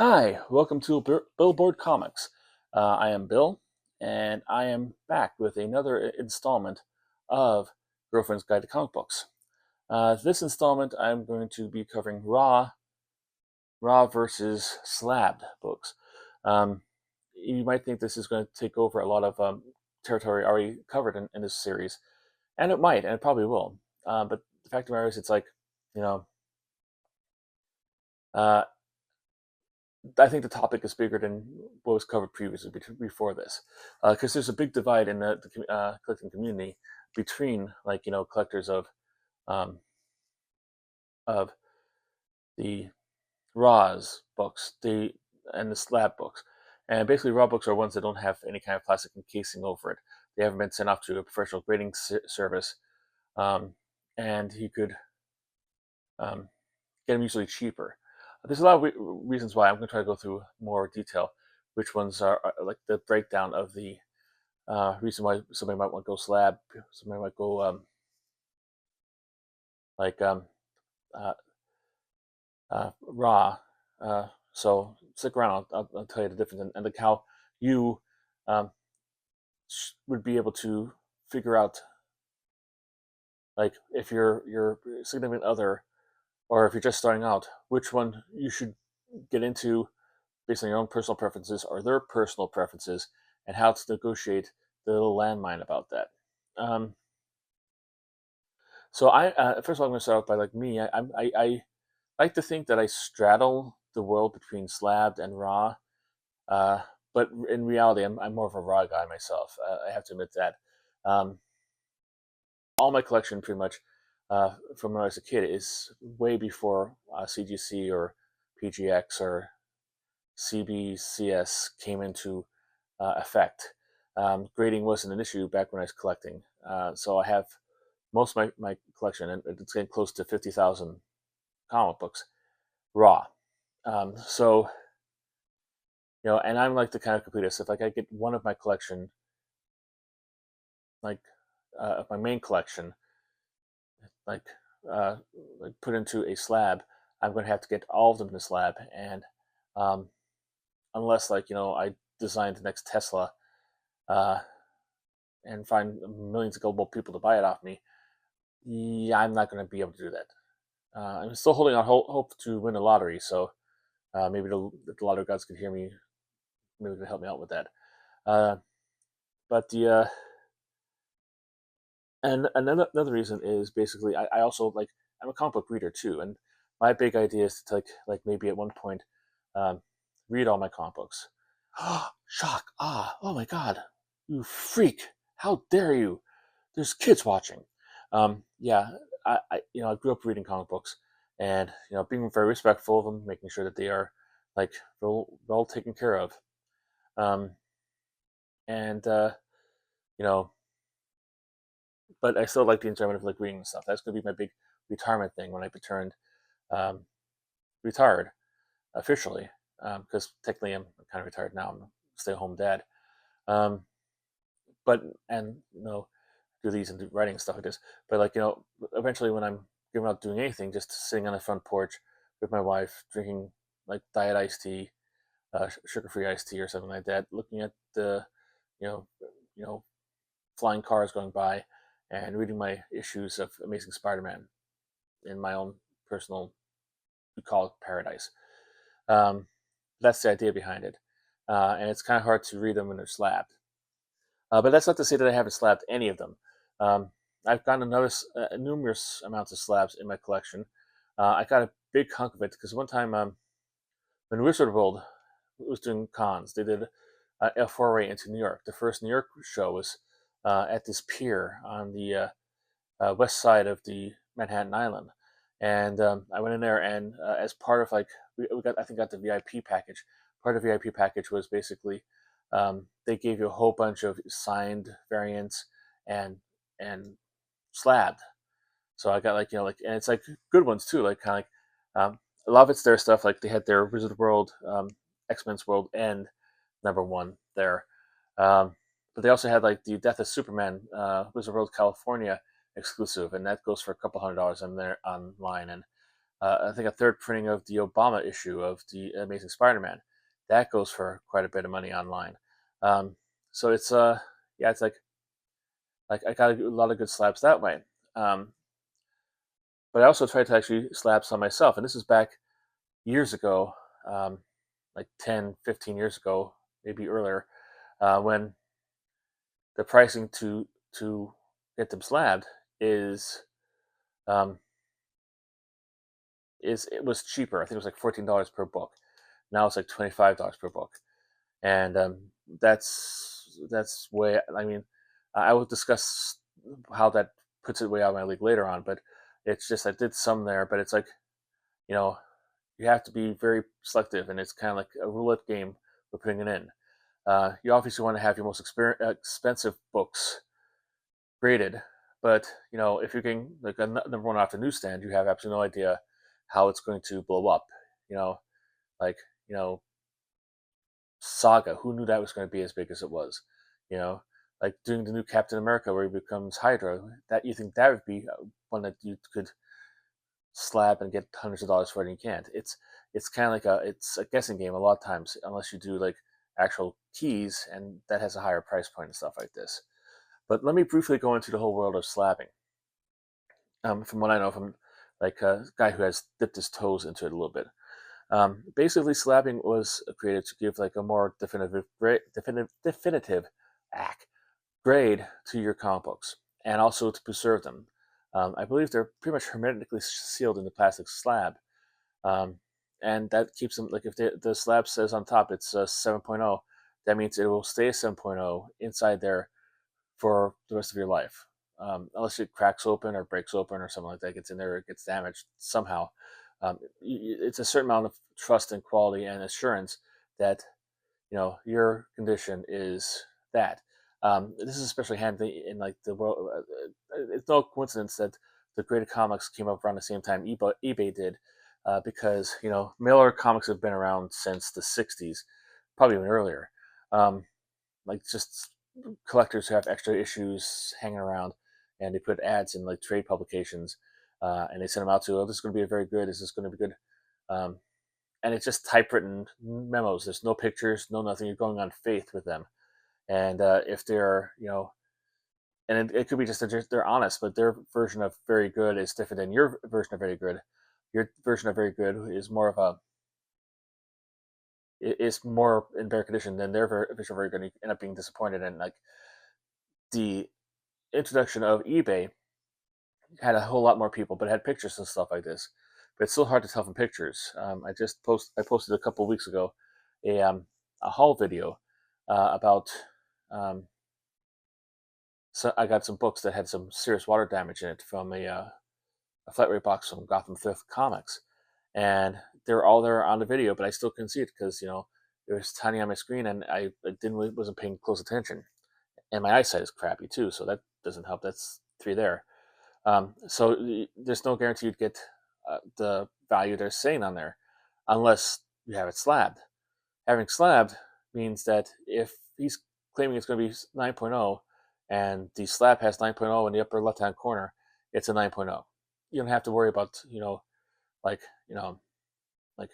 Hi, welcome to Billboard Comics. I am Bill, and I am back with another installment of Girlfriend's Guide to Comic Books. This installment, I'm going to be covering Raw versus Slabbed books. Um, you might think this is going to take over a lot of territory already covered in this series, and it might, and it probably will. But the fact of the matter is, it's like, you know, uh, I think the topic is bigger than what was covered previously before this, because there's a big divide in the collecting community between collectors um, of the Raws books, and the slab books, and basically raw books are ones that don't have any kind of plastic encasing over it. They haven't been sent off to a professional grading service, um, and you could um, get them usually cheaper. There's a lot of reasons why. I'm going to try to go through more detail, which ones are like the breakdown of the reason why somebody might want to go slab, somebody might go like uh, raw. So stick around. I'll tell you the difference and like how you um, would be able to figure out like if your significant other or if you're just starting out, which one you should get into based on your own personal preferences or their personal preferences, and how to negotiate the little landmine about that. Um, so first of all, I'm going to start off by like me. I like to think that I straddle the world between slabbed and raw, uh, but in reality, I'm more of a raw guy myself. I have to admit that. Um, all my collection, pretty much, from when I was a kid, is way before CGC or PGX or CBCS came into effect. Grading wasn't an issue back when I was collecting, so I have most of my collection, and it's getting close to 50,000 comic books raw. So and I'm like the kind of completist. If like I get one of my collection, like of my main collection, like uh, like put into a slab, I'm going to have to get all of them in the slab, and um, unless I designed the next Tesla uh, and find millions of gullible people to buy it off me, yeah, I'm not going to be able to do that. I'm still holding out hope to win the lottery, so maybe the lottery gods could hear me. Maybe they can help me out with that. Uh, but the and another reason is basically I also like I'm a comic book reader too, and my big idea is to like maybe at one point um, read all my comic books. Shock! Oh my God! You freak! How dare you! There's kids watching. Yeah, I grew up reading comic books, and being very respectful of them, making sure that they are like well taken care of. Um, and you know, but I still like the enjoyment of like reading and stuff. That's gonna be my big retirement thing when I returned um, retired officially, because technically I'm kind of retired now. I'm a stay-at-home dad. Um, but and do these and do writing and stuff like this. But eventually when I'm giving up doing anything, just sitting on the front porch with my wife, drinking like diet iced tea, sugar-free iced tea or something like that, looking at the you know you know flying cars going by, and reading my issues of Amazing Spider-Man in my own personal, we call it paradise. Um, that's the idea behind it, and it's kind of hard to read them when they're slabbed. But that's not to say that I haven't slabbed any of them. Um, I've gotten numerous amounts of slabs in my collection. I got a big hunk of it because one time when Wizard World was doing cons, they did a foray into New York. The first New York show was at this pier on the west side of the Manhattan Island, and I went in there, and as part of like we got I think got the VIP package. Part of the VIP package was basically they gave you a whole bunch of signed variants and and slabbed. So I got and it's like good ones too, like kind of like a lot of it's their stuff. Like they had their Wizard World, X-Men's World End #1 there. But they also had like the Death of Superman, Wizard World California exclusive, and that goes for a couple $100 on there online. And I think a third printing of the Obama issue of the Amazing Spider-Man. That goes for quite a bit of money online. Um, so it's yeah, it's like I got a lot of good slabs that way. Um, but I also tried to actually slab some myself, and this is back years ago, um, like 10, 15 years ago, maybe earlier, when the pricing to get them slabbed is um, it was cheaper. I think it was like $14 per book. Now it's like $25 per book, and that's way. I mean, I will discuss how that puts it way out of my league later on, but it's just I did some there, but it's like you know you have to be very selective, and it's kind of like a roulette game for putting it in. You obviously want to have your most expensive books graded, but if you're getting like a number one off the newsstand, you have absolutely no idea how it's going to blow up. You know, like you know, Saga. Who knew that was going to be as big as it was? You know, like doing the new Captain America where he becomes Hydra. That you think that would be one that you could slab and get hundreds of dollars for it, and you can't. It's kind of like it's a guessing game a lot of times, unless you do like actual keys, and that has a higher price point and stuff like this. But let me briefly go into the whole world of slabbing. From what I know from like a guy who has dipped his toes into it a little bit. Basically, slabbing was created to give like a more definitive grade to your comic books, and also to preserve them. I believe they're pretty much hermetically sealed in the plastic slab, um, and that keeps them like if the slab says on top it's 7.0, that means it will stay 7.0 inside there for the rest of your life. Unless it cracks open or breaks open or something like that, gets in there, it gets damaged somehow. It's a certain amount of trust and quality and assurance that your condition is that. This is especially handy in like the world. It's no coincidence that the graded comics came up around the same time eBay did, because mailer comics have been around since the '60s, probably even earlier. Like just collectors who have extra issues hanging around, and they put ads in like trade publications, and they send them out to, oh, this is going to be very good. Is this going to be good? Um, and it's just typewritten memos. There's no pictures, no nothing. You're going on faith with them, and if they're and it could be just that they're honest, but their version of very good is different than your version of very good. Your version of very good is more of a is more in better condition than their version of very good. And you end up being disappointed, and like the introduction of eBay had a whole lot more people, but it had pictures and stuff like this. But it's still hard to tell from pictures. I posted a couple of weeks ago a haul video about so I got some books that had some serious water damage in it from a flat rate box from Gotham Fifth Comics, and they're all there on the video, but I still couldn't see it because it was tiny on my screen, and I wasn't paying close attention, and my eyesight is crappy too, so that doesn't help. That's three there. So there's no guarantee you'd get the value they're saying on there, unless you have it slabbed. Having slabbed means that if he's claiming it's going to be 9.0 and the slab has 9.0 in the upper left hand corner, it's a 9.0. You don't have to worry about like you know like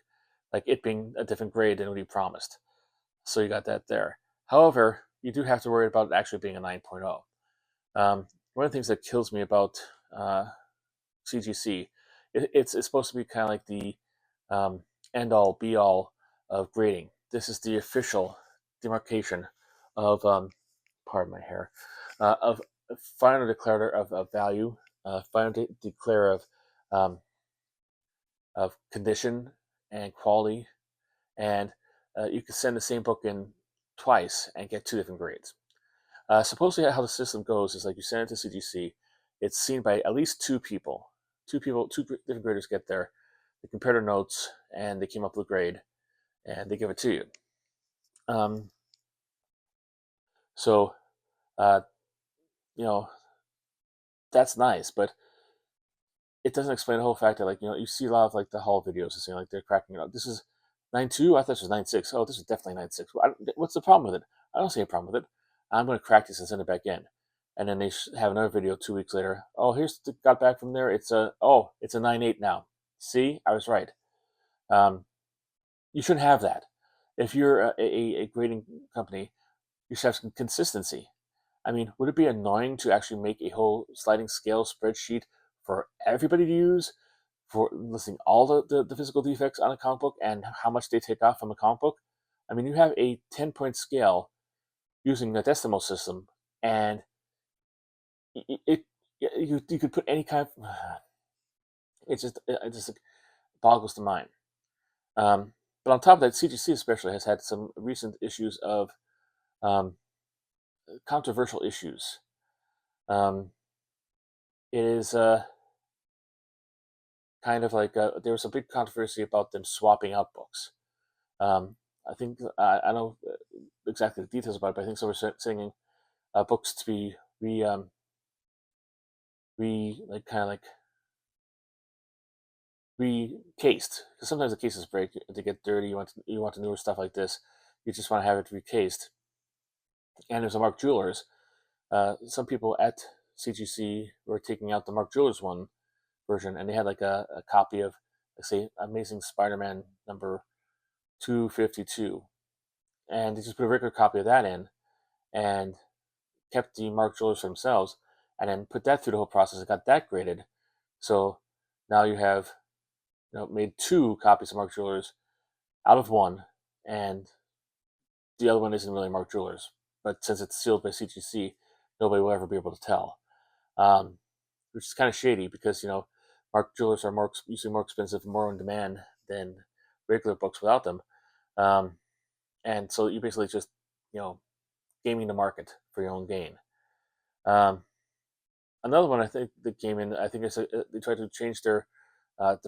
like it being a different grade than what he promised. So you got that there. However, you do have to worry about it actually being a 9.0. One of the things that kills me about CGC, it's supposed to be kind of like the end all be all of grading. This is the official demarcation of pardon my hair of final declarator of value, final declare um, of condition and quality, and you can send the same book in twice and get two different grades. Supposedly, how the system goes is like you send it to CGC, it's seen by at least two people. Two different graders get there, they compare their notes, and they came up with a grade, and they give it to you. Um, so, uh, you know, that's nice, but it doesn't explain the whole fact that, like, you see a lot of like the haul videos and saying like they're cracking it up. This is 9.2. I thought this was 9.6. Oh, this is definitely 9.6. What's the problem with it? I don't see a problem with it. I'm going to crack this and send it back in. And then they have another video 2 weeks later. Oh, got back from there. It's a 9.8 now. See, I was right. Um, you shouldn't have that. If you're a grading company, you should have some consistency. I mean, would it be annoying to actually make a whole sliding scale spreadsheet for everybody to use for listing all the physical defects on a comic book and how much they take off from a comic book? I mean, you have a 10-point scale using the decimal system, and it you could put any kind of it just boggles the mind. But on top of that, CGC especially has had some recent issues of um, controversial issues. Um, it is kind of like there was a big controversy about them swapping out books. Um, I think I don't know exactly the details about it, but I think some were saying books to be like kind of like recased, because sometimes the cases break, they get dirty. You want the newer stuff like this. You just want to have it recased. And there's a Mark Jewelers. Some people at CGC were taking out the Mark Jewelers one version, and they had like a copy of, let's say, Amazing Spider-Man number 252, and they just put a regular copy of that in, and kept the Mark Jewelers for themselves, and then put that through the whole process and got that graded. So now you have made two copies of Mark Jewelers out of one, and the other one isn't really Mark Jewelers, but since it's sealed by CGC, nobody will ever be able to tell. Um, which is kind of shady because Mark Jewelers are usually more expensive and more in demand than regular books without them, um, and so you basically just you know gaming the market for your own gain. Um, Another one I think that came in, I think is they tried to change the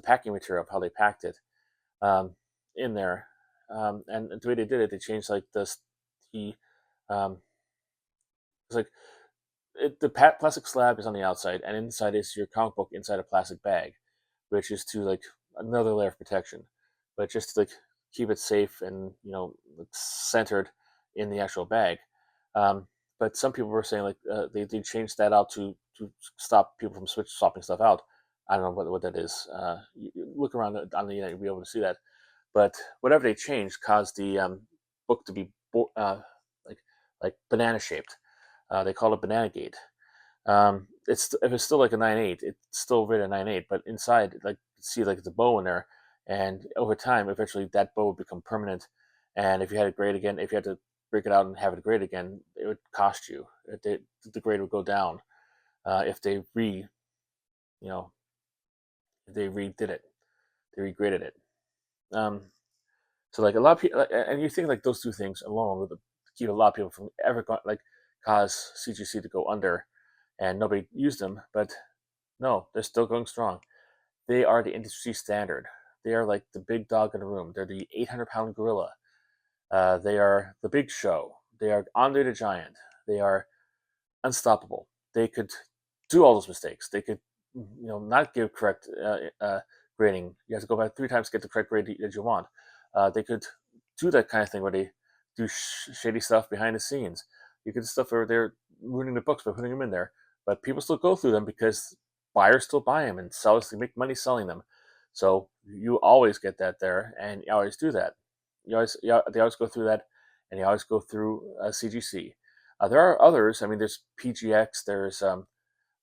packing material of how they packed it in there, and the way they did it, they changed like the it's like the plastic slab is on the outside, and inside is your comic book inside a plastic bag, which is to like another layer of protection, but just to like keep it safe and like, centered in the actual bag. Um, but some people were saying like they changed that out to stop people from swapping stuff out. I don't know what that is. You look around on the internet, you'll be able to see that. But whatever they changed caused the book to be like banana shaped. They call it Banana Gate. It's if it's still like a 9/8, it's still rated a 9/8, but inside, like see like the bow in there, and over time, eventually that bow would become permanent. And if you had it grade again, if you had to break it out and have it grade again, it would cost you. The grade would go down if you know, they redid it, they regraded it. Um, so like a lot of people, and you think like those two things alone would keep a lot of people from ever like cause CGC to go under, and nobody used them, but no, they're still going strong. They are the industry standard. They are like the big dog in the room. They're the 800-pound gorilla. They are the big show. They are Andre the Giant. They are unstoppable. They could do all those mistakes. They could, not give correct grading. You have to go back 3 times to get the correct grade that you want. They could do that kind of thing where they do shady stuff behind the scenes. You could do stuff where they're ruining the books by putting them in there, but people still go through them because buyers still buy them and sellers make money selling them. So you always get that there, and you always do that. They always go through that, and you always go through CGC. There are others. I mean, there's PGX. There's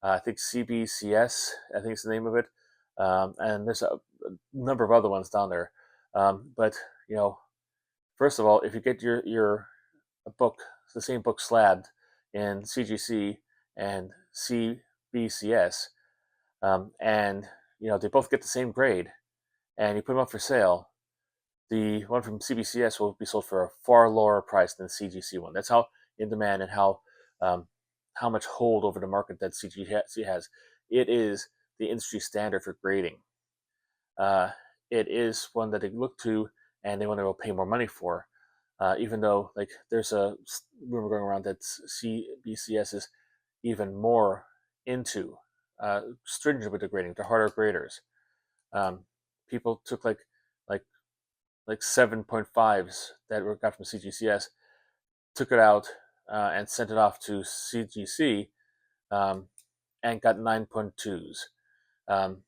I think CBCS. I think it's the name of it. And there's a number of other ones down there. But first of all, if you get your a book, the same book slabbed in CGC and CBCS, and they both get the same grade, and you put them up for sale, the one from CBCS will be sold for a far lower price than the CGC one. That's how in demand and um, how much hold over the market that CGC has. It is the industry standard for grading. Uh, it is one that they look to and they want to pay more money for. Even though like there's a rumor going around that CBCS is even more into stringent with the grading. They're harder graders. People took like 7.5s that were got from CGCS, took it out and sent it off to CGC, and got 9.2s. Um,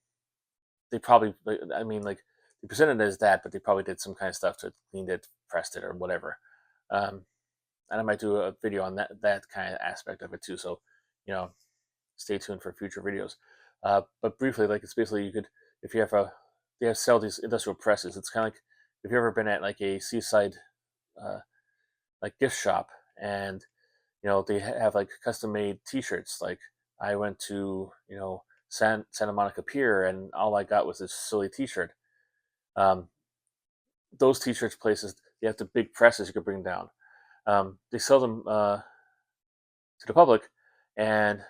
they probably, I mean, like they presented it as that, but they probably did some kind of stuff to clean it, pressed it, or whatever. Um, and I might do a video on that kind of aspect of it too. So, you know, stay tuned for future videos. But briefly, like it's basically you could, if you have a, they have sell these industrial presses. It's kind of like if you've ever been at like a seaside uh, like gift shop, and they have like custom made T-shirts. Like I went to Santa Monica Pier, and all I got was this silly T-shirt. Um, those T-shirts places, they have the big presses you could bring down. They sell them to the public, and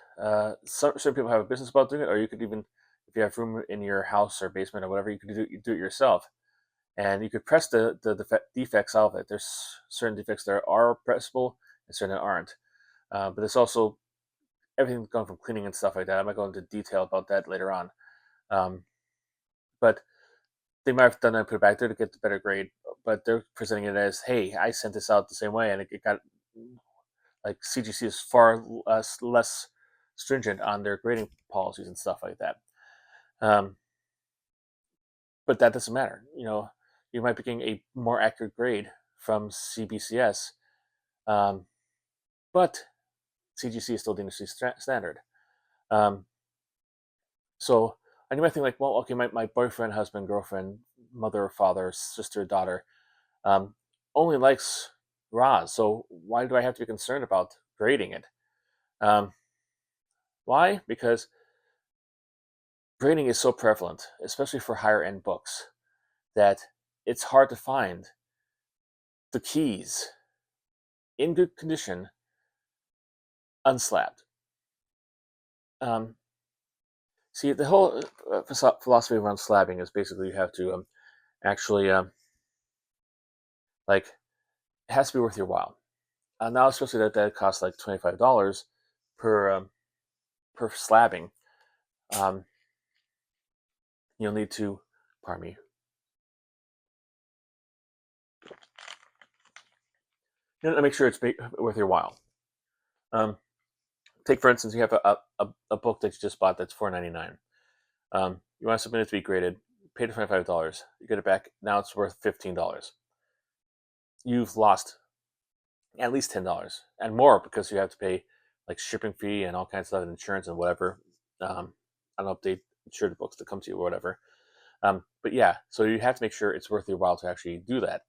certain people have a business about doing it, or you could even, if you have room in your house or basement or whatever, you do it yourself, and you could press the defects out of it. There's certain defects that are pressable and certain that aren't, but it's also everything going from cleaning and stuff like that. I might go into detail about that later on, but they might have done that and put it back there to get the better grade, but they're presenting it as, hey, I sent this out the same way, and it got like CGC is far less stringent on their grading policies and stuff like that. Um, but that doesn't matter. You might be getting a more accurate grade from CBCS, but CGC is still the industry standard. So, and you might think like, well, okay, my boyfriend, husband, girlfriend, mother, father, sister, daughter only likes RAS. So why do I have to be concerned about grading it? Why? Because grading is so prevalent, especially for higher end books, that it's hard to find the keys in good condition unslabbed. See, the whole philosophy around slabbing is basically you have to actually like it has to be worth your while. Now, especially that costs like $25 per per slabbing. Um, you'll need to, pardon me, make sure it's worth your while. Take for instance, you have a book that you just bought that's $4.99. You want to submit it to be graded, pay the $25. You get it back. Now it's worth $15. You've lost at least $10 and more because you have to pay like shipping fee and all kinds of stuff, and insurance and whatever. I don't know if they insure the books to come to you or whatever. But yeah, so you have to make sure it's worth your while to actually do that.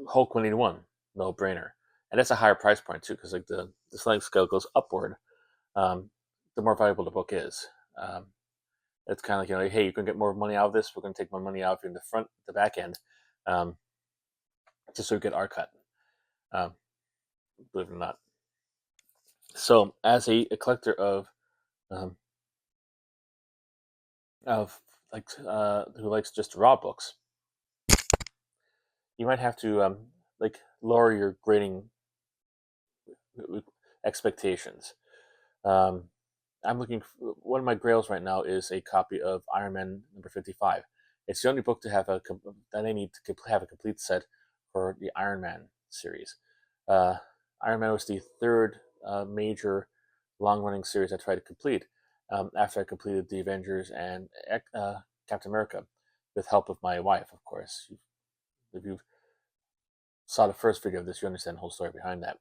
Hulk 181, no brainer, and that's a higher price point too, because like the sliding scale goes upward. The more valuable the book is. It's kind of like, hey, you can get more money out of this. We're going to take more money out of you in the back end, just so you get our cut. Believe it or not. So, as a collector of like who likes just raw books, you might have to like lower your grading expectations. I'm looking. One of my grails right now is a copy of Iron Man number 55. It's the only book to have that I need to have a complete set for the Iron Man series. Iron Man was the third major long-running series I tried to complete after I completed the Avengers and Captain America, with help of my wife, of course. If you saw the first video of this, you understand the whole story behind that.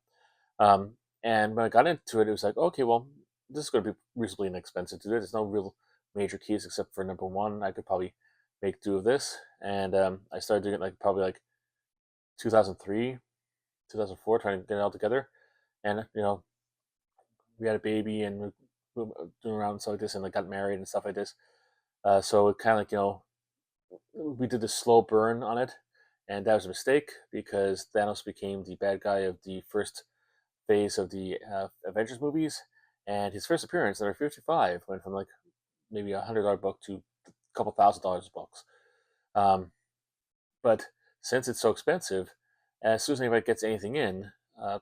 And when I got into it, it was like, okay, well, this is going to be reasonably inexpensive to do. There's no real major keys except for number one. I could probably make do of this, and I started doing it like probably like 2003, 2004, trying to get it all together. And we had a baby, and we were doing around stuff like this, and like got married and stuff like this. So it kind of like we did the slow burn on it, and that was a mistake because Thanos became the bad guy of the first phase of the Avengers movies, and his first appearance, number 55, went from like maybe $100 book to a couple $1,000 books. But since it's so expensive, as soon as anybody gets anything in,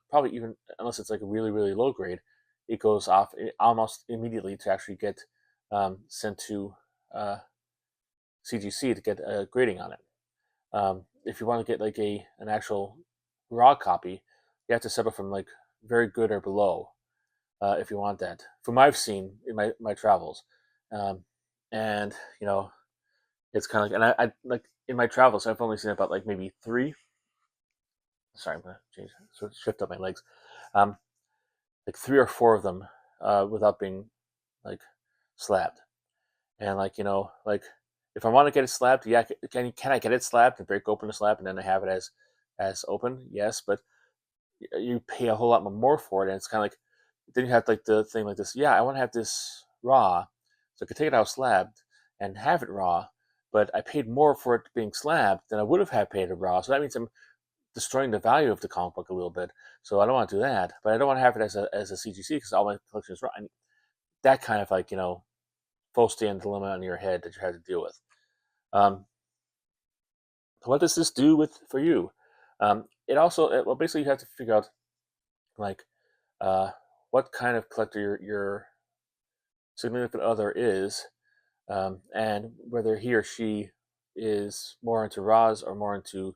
probably even unless it's like a really, really low grade, it goes off almost immediately to actually get sent to CGC to get a grading on it. If you want to get like an actual raw copy, you have to settle from like very good or below if you want that. From what I've seen in my travels, And it's kind of like, and I like in my travels, I've only seen about like maybe three. Sorry, I'm gonna change, sort of shift up my legs. Um, like three or four of them, without being like slabbed. And like like if I want to get it slabbed, yeah, can I get it slabbed and break open the slab and then I have it as open? Yes, but you pay a whole lot more for it, and it's kind of like then you have like the thing like this. Yeah, I want to have this raw, so I could take it out slabbed and have it raw, but I paid more for it being slabbed than I would have had paid it raw. So that means I'm destroying the value of the comic book a little bit. So I don't want to do that, but I don't want to have it as a CGC because all my collection is raw. And that kind of like full stand dilemma on your head that you have to deal with. Um, what does this do with for you? It also well basically you have to figure out like uh, what kind of collector your significant other is, and whether he or she is more into raws or more into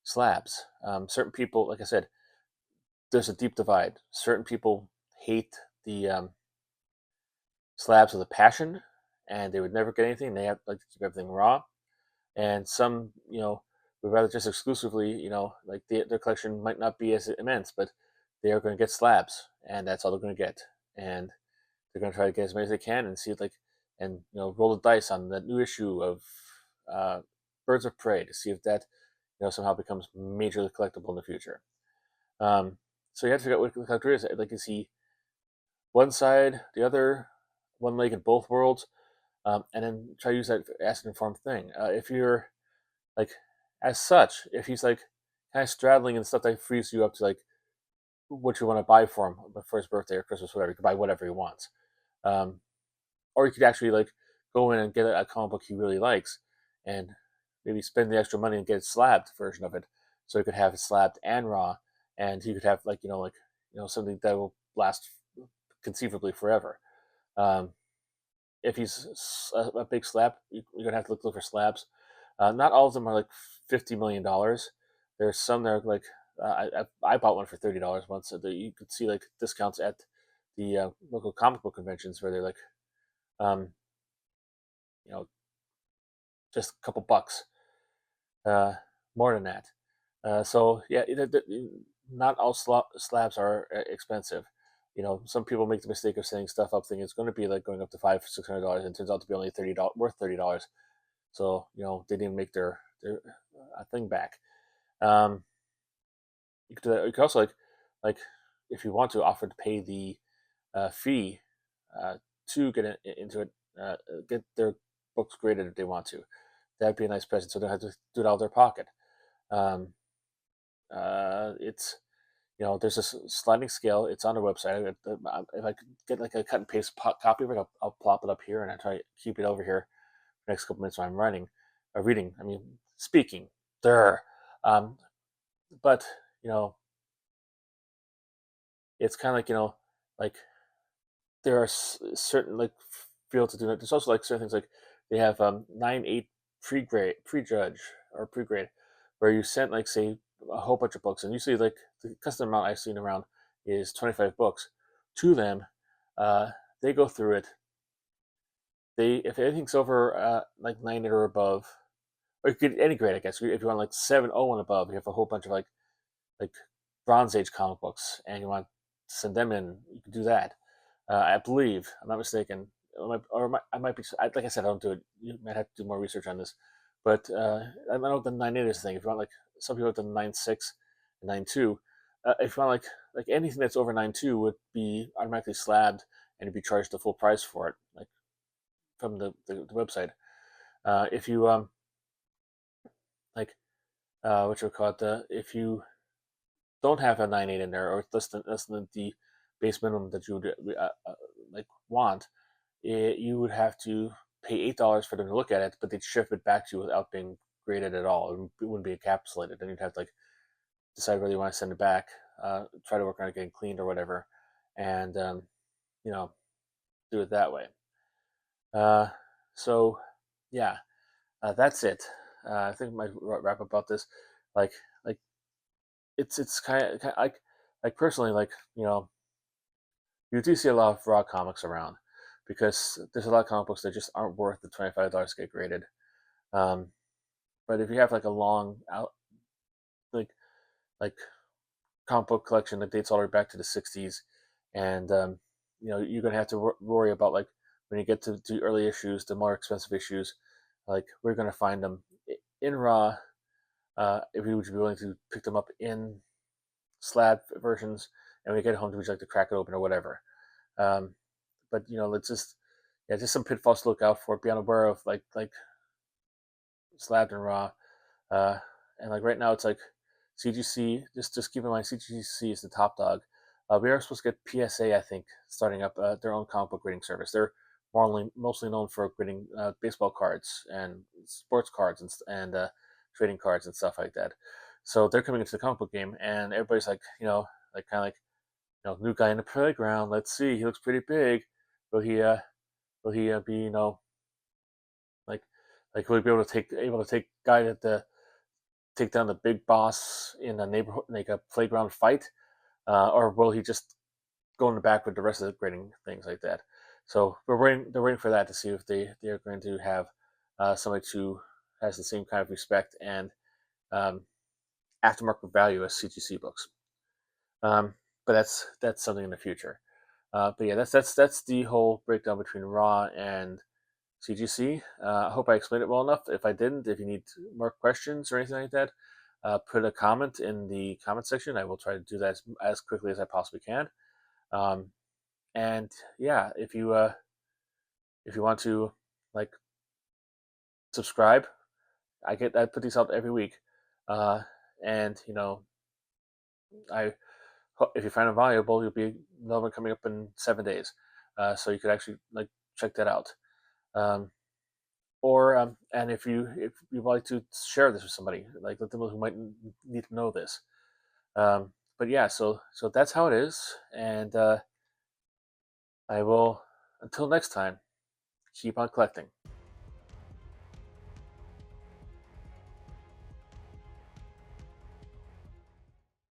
slabs. Certain people, like I said, there's a deep divide. Certain people hate the slabs with a passion, and they would never get anything. They have like to keep everything raw, and some, would rather just exclusively, like their collection might not be as immense, but they are going to get slabs, and that's all they're going to get, and they're going to try to get as many as they can, and see if like, and roll the dice on the new issue of uh, Birds of Prey to see if that somehow becomes majorly collectible in the future. So you have to figure out what the collector is. Like, is he one side, the other, one leg in both worlds, and then try to use that as an informed thing. If you're like, as such, if he's like kind of straddling and stuff that frees you up to like what you want to buy for him for his birthday or Christmas, whatever, you can buy whatever he wants. Um, or you could actually like go in and get a comic book he really likes, and maybe spend the extra money and get a slabbed version of it, so you could have it slabbed and raw, and you could have like something that will last conceivably forever. Um, if he's a big slab, you're gonna have to look for slabs. Not all of them are like $50 million. There's some that are like I bought one for $30 once. So that you could see like discounts at the local comic book conventions where they're like, um, you know, just a couple bucks, uh, more than that. So yeah, not all slabs are expensive. Some people make the mistake of setting stuff up thinking it's going to be like going up to $500-$600, and it turns out to be only $30 worth $30. So they didn't make their thing back. Um, you could do that. You could also like if you want to offer to pay the fee to get into it, get their books graded if they want to. That'd be a nice present, so they don't have to do it out of their pocket. Um, it's there's a sliding scale. It's on the website. If I could get like a cut and paste copy of it, I'll plop it up here, and I try to keep it over here the next couple minutes when I'm reading. I mean, speaking. There. Um, but it's kind of like like there are certain like fields to do it. There's also like certain things like they have 9-8 prejudge or pre-grade, where you sent like say a whole bunch of books, and usually like the custom amount I've seen around is 25 books to them. Uh, they go through it. They if anything's over like 9 or above, or you could any grade I guess. If you want like 7.0 and above, you have a whole bunch of like Bronze Age comic books, and you want to send them in, you can do that. I believe, I'm not mistaken, I might be. Like I said, I don't do it. You might have to do more research on this, but I know the 9.8 is the thing. If you want like some people have done 9.6 and 9.2, if you want like anything that's over 9.2 would be automatically slabbed and you'd be charged the full price for it, like from the website. If you like what you call it, if you don't have a 9.8 in there, or less than the base minimum that you would like want, you would have to pay $8 for them to look at it, but they'd ship it back to you without being graded at all. It wouldn't be encapsulated. Then you'd have to like decide whether you want to send it back, try to work on it getting cleaned or whatever, and you know, do it that way. Uh, so yeah, that's it. I think my wrap up about this, like like it's kind of like personally, like you do see a lot of raw comics around, because there's a lot of comic books that just aren't worth the $25 to get graded. Um, but if you have like a long out like like comic book collection that dates all the way back to the '60s, and you're gonna have to worry about like when you get to early issues, the more expensive issues, like we're gonna find them in raw. If you would be willing to pick them up in slab versions, and when you get home, would you like to crack it open or whatever? Um, but let's just just some pitfalls to look out for. Be unaware of like slabbed and raw. Uh, and like right now, it's like CGC. Just keep in mind, CGC is the top dog. We are supposed to get PSA, I think, starting up their own comic book grading service. They're mostly known for grading baseball cards and sports cards and trading cards and stuff like that. So they're coming into the comic book game, and everybody's like, like kind of like, new guy in the playground. Let's see, he looks pretty big. Will he? Will he be? Like, will he be able to take guy at the take down the big boss in a neighborhood, like a playground fight, or will he just go in the back with the rest of the grading things like that? So they're waiting for that to see if they are going to have somebody who has the same kind of respect and um, aftermarket value as CGC books. But that's something in the future. But yeah, that's the whole breakdown between Raw and CGC. I hope I explained it well enough. If I didn't, if you need more questions or anything like that, put a comment in the comment section. I will try to do that as quickly as I possibly can. Um, and yeah, if you want to like subscribe, I put these out every week, uh, and I if you find it valuable, you'll be another one coming up in 7 days, so you could actually like check that out. Um, or and if you'd like to share this with somebody, like let them know who might need to know this. But yeah, so that's how it is, and I will until next time keep on collecting.